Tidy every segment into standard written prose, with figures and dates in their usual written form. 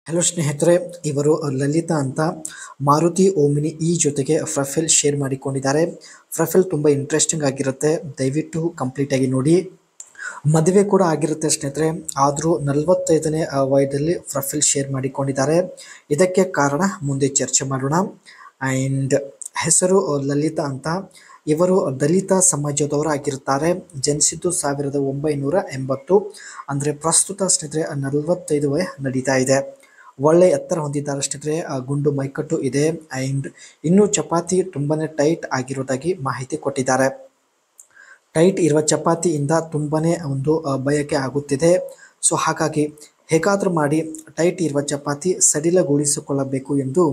Hello ಸ್ನೇಹಿತರೆ, ಇವರು ಲಲಿತಾ ಅಂತ ಮಾರುತಿ ಓಮಿನಿ ಈ ಜೊತೆಗೆ ಪ್ರೊಫೈಲ್ ಶೇರ್ ಮಾಡಿಕೊಂಡಿದ್ದಾರೆ. ಪ್ರೊಫೈಲ್ ತುಂಬ ಇಂಟ್ರೆಸ್ಟಿಂಗ್ ಆಗಿರುತ್ತೆ, ದಯವಿಟ್ಟು ಕಂಪ್ಲೀಟ್ ಆಗಿ ನೋಡಿ. ಮದುವೆ ಕೂಡ ಆಗಿರುತ್ತೆ ಸ್ನೇಹಿತರೆ, ಆದರೂ 45ನೇ ವಯದಲ್ಲಿ ಪ್ರೊಫೈಲ್ ಶೇರ್ ಮಾಡಿಕೊಂಡಿದ್ದಾರೆ. ಇದಕ್ಕೆ ಕಾರಣ ಮುಂದೆ ಚರ್ಚೆ ಮಾಡೋಣ. ಆ್ಯಂಡ್ ಹೆಸರು ಲಲಿತಾ ಅಂತ. ಇವರು ದಲಿತ ಸಮಾಜದವರಾಗಿರುತ್ತಾರೆ. ಜನಿಸಿದ್ದು 1980. ಅಂದರೆ ಪ್ರಸ್ತುತ ಸ್ನೇಹಿತರೆ 45 ವಯ ನಡೀತಾ ಇದೆ. ಒಳ್ಳೆ ಎತ್ತರ ಹೊಂದಿದ್ದಾರೆ ಸ್ನೇಹಿತರೆ, ಗುಂಡು ಮೈಕಟ್ಟು ಇದೆ. ಆ್ಯಂಡ್ ಇನ್ನು ಚಪಾತಿ ತುಂಬಾನೇ ಟೈಟ್ ಆಗಿರೋದಾಗಿ ಮಾಹಿತಿ ಕೊಟ್ಟಿದ್ದಾರೆ. ಟೈಟ್ ಇರುವ ಚಪಾತಿಯಿಂದ ತುಂಬಾನೇ ಒಂದು ಬಯಕೆ ಆಗುತ್ತಿದೆ. ಸೊ ಹಾಗಾಗಿ ಹೇಗಾದರೂ ಮಾಡಿ ಟೈಟ್ ಇರುವ ಚಪಾತಿ ಸಡಿಲಗೊಳಿಸಿಕೊಳ್ಳಬೇಕು ಎಂದು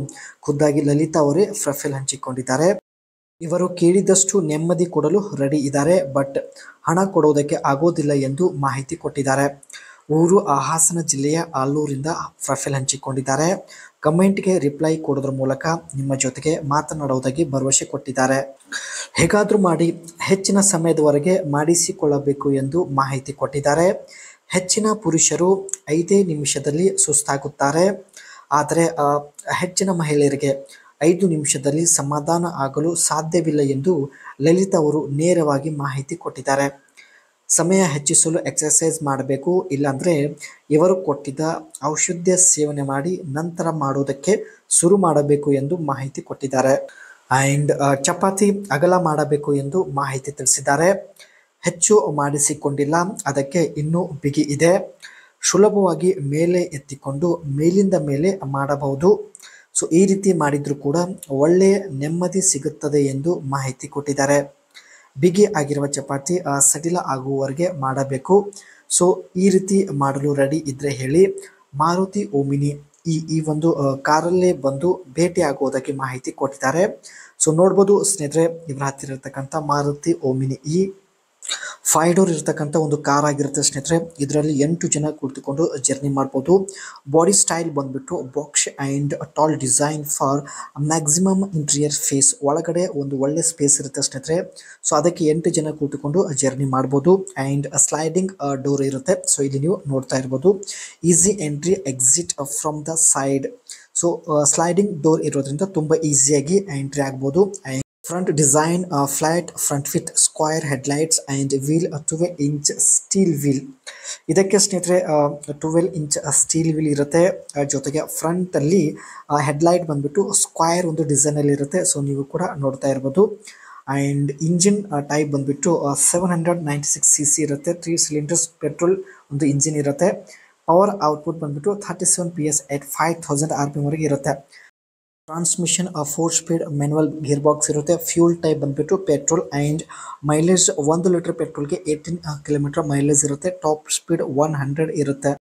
ಖುದ್ದಾಗಿ ಲಲಿತಾ ಅವರೇ ಪ್ರೊಫೈಲ್ ಹಂಚಿಕೊಂಡಿದ್ದಾರೆ. ಇವರು ಕೇಳಿದಷ್ಟು ನೆಮ್ಮದಿ ಕೊಡಲು ರೆಡಿ ಇದ್ದಾರೆ, ಬಟ್ ಹಣ ಕೊಡುವುದಕ್ಕೆ ಆಗೋದಿಲ್ಲ ಎಂದು ಮಾಹಿತಿ ಕೊಟ್ಟಿದ್ದಾರೆ. ಊರು ಹಾಸನ ಜಿಲ್ಲೆಯ ಆಲೂರಿಂದ ಪ್ರೊಫೈಲ್ ಹಂಚಿಕೊಂಡಿದ್ದಾರೆ. ಕಮೆಂಟ್ಗೆ ರಿಪ್ಲೈ ಕೊಡೋದ್ರ ಮೂಲಕ ನಿಮ್ಮ ಜೊತೆಗೆ ಮಾತನಾಡುವುದಾಗಿ ಭರವಸೆ ಕೊಟ್ಟಿದ್ದಾರೆ. ಹೇಗಾದರೂ ಮಾಡಿ ಹೆಚ್ಚಿನ ಸಮಯದವರೆಗೆ ಮಾಡಿಸಿಕೊಳ್ಳಬೇಕು ಎಂದು ಮಾಹಿತಿ ಕೊಟ್ಟಿದ್ದಾರೆ. ಹೆಚ್ಚಿನ ಪುರುಷರು 5 ನಿಮಿಷದಲ್ಲಿ ಸುಸ್ತಾಗುತ್ತಾರೆ, ಆದರೆ ಹೆಚ್ಚಿನ ಮಹಿಳೆಯರಿಗೆ 5 ನಿಮಿಷದಲ್ಲಿ ಸಮಾಧಾನ ಆಗಲು ಸಾಧ್ಯವಿಲ್ಲ ಎಂದು ಲಲಿತಾ ಅವರು ನೇರವಾಗಿ ಮಾಹಿತಿ ಕೊಟ್ಟಿದ್ದಾರೆ. ಸಮಯ ಹೆಚ್ಚಿಸಲು ಎಕ್ಸರ್ಸೈಸ್ ಮಾಡಬೇಕು, ಇಲ್ಲಾಂದರೆ ಇವರು ಕೊಟ್ಟಿದ್ದ ಔಷಧ ಸೇವನೆ ಮಾಡಿ ನಂತರ ಮಾಡೋದಕ್ಕೆ ಶುರು ಮಾಡಬೇಕು ಎಂದು ಮಾಹಿತಿ ಕೊಟ್ಟಿದ್ದಾರೆ. ಆ್ಯಂಡ್ ಚಪಾತಿ ಅಗಲ ಮಾಡಬೇಕು ಎಂದು ಮಾಹಿತಿ ತಿಳಿಸಿದ್ದಾರೆ. ಹೆಚ್ಚು ಮಾಡಿಸಿಕೊಂಡಿಲ್ಲ, ಅದಕ್ಕೆ ಇನ್ನೂ ಬಿಗಿ ಇದೆ. ಸುಲಭವಾಗಿ ಮೇಲೆ ಎತ್ತಿಕೊಂಡು ಮೇಲಿಂದ ಮೇಲೆ ಮಾಡಬಹುದು. ಸೊ ಈ ರೀತಿ ಮಾಡಿದರೂ ಕೂಡ ಒಳ್ಳೆಯ ನೆಮ್ಮದಿ ಸಿಗುತ್ತದೆ ಎಂದು ಮಾಹಿತಿ ಕೊಟ್ಟಿದ್ದಾರೆ. ಬಿಗಿ ಆಗಿರುವ ಚಪಾತಿ ಸಡಿಲ ಆಗುವವರೆಗೆ ಮಾಡಬೇಕು. ಸೊ ಈ ರೀತಿ ಮಾಡಲು ರೆಡಿ ಇದ್ದರೆ ಹೇಳಿ. ಮಾರುತಿ ಓಮಿನಿ ಈ ಒಂದು ಕಾರಲ್ಲೇ ಬಂದು ಭೇಟಿ ಆಗುವುದಕ್ಕೆ ಮಾಹಿತಿ ಕೊಟ್ಟಿದ್ದಾರೆ. ಸೊ ನೋಡ್ಬೋದು ಸ್ನೇಹಿತರೆ, ಇವರ ಹತ್ತಿರ ಇರತಕ್ಕಂಥ ಮಾರುತಿ ಓಮಿನಿ 5 ಡೋರ್ ಇರತಕ್ಕಂಥ ಒಂದು ಕಾರ್ ಆಗಿರುತ್ತೆ ಸ್ನೇಹಿತರೆ. ಇದರಲ್ಲಿ 8 ಜನ ಕುಳಿತುಕೊಂಡು ಜರ್ನಿ ಮಾಡ್ಬೋದು. ಬಾಡಿ ಸ್ಟೈಲ್ ಬಂದ್ಬಿಟ್ಟು box and tall design for maximum interior space. ಒಳಗಡೆ ಒಂದು ಒಳ್ಳೆ ಸ್ಪೇಸ್ ಇರುತ್ತೆ ಸ್ನೇಹಿತರೆ. ಸೊ ಅದಕ್ಕೆ 8 ಜನ ಕೂತ್ಕೊಂಡು ಜರ್ನಿ ಮಾಡ್ಬೋದು. ಆ್ಯಂಡ್ ಸ್ಲೈಡಿಂಗ್ ಡೋರ್ ಇರುತ್ತೆ. ಸೊ ಇಲ್ಲಿ ನೀವು ನೋಡ್ತಾ ಇರ್ಬೋದು, easy entry exit from the side. So sliding door ಇರೋದ್ರಿಂದ ತುಂಬ ಈಸಿಯಾಗಿ ಎಂಟ್ರಿ ಆಗ್ಬೋದು. Front design flat front with square headlights and wheel 12 inch steel wheel. ಇದಕ್ಕೆ ಸ್ನೇಹಿತರೆ 12 ಇಂಚ್ ಸ್ಟೀಲ್ ವೀಲ್ ಇರುತ್ತೆ. ಜೊತೆಗೆ ಫ್ರಂಟಲ್ಲಿ ಹೆಡ್ಲೈಟ್ ಬಂದ್ಬಿಟ್ಟು ಸ್ಕ್ವೈರ್ ಒಂದು ಡಿಸೈನಲ್ಲಿ ಇರುತ್ತೆ. ಸೊ ನೀವು ಕೂಡ ನೋಡ್ತಾ ಇರ್ಬೋದು. ಆ್ಯಂಡ್ ಇಂಜಿನ್ ಟೈಪ್ ಬಂದ್ಬಿಟ್ಟು 796 cc ಇರುತ್ತೆ. 3 ಸಿಲಿಂಡರ್ಸ್ ಪೆಟ್ರೋಲ್ ಒಂದು ಇಂಜಿನ್ ಇರುತ್ತೆ. ಪವರ್ ಔಟ್ಪುಟ್ ಬಂದ್ಬಿಟ್ಟು 37 PS at 5000 RPM ವರೆಗೆ ಇರುತ್ತೆ. Transmission 4 speed manual gear box ಇರುತ್ತೆ. ಫ್ಯೂಲ್ ಟೈಪ್ ಬಂದ್ಬಿಟ್ಟು ಪೆಟ್ರೋಲ್. ಆ್ಯಂಡ್ ಮೈಲೇಜ್ 1 ಲೀಟರ್ ಪೆಟ್ರೋಲ್ಗೆ 18 ಕಿಲೋಮೀಟರ್ ಮೈಲೇಜ್ ಇರುತ್ತೆ. ಟಾಪ್ ಸ್ಪೀಡ್ 100 ಇರುತ್ತೆ.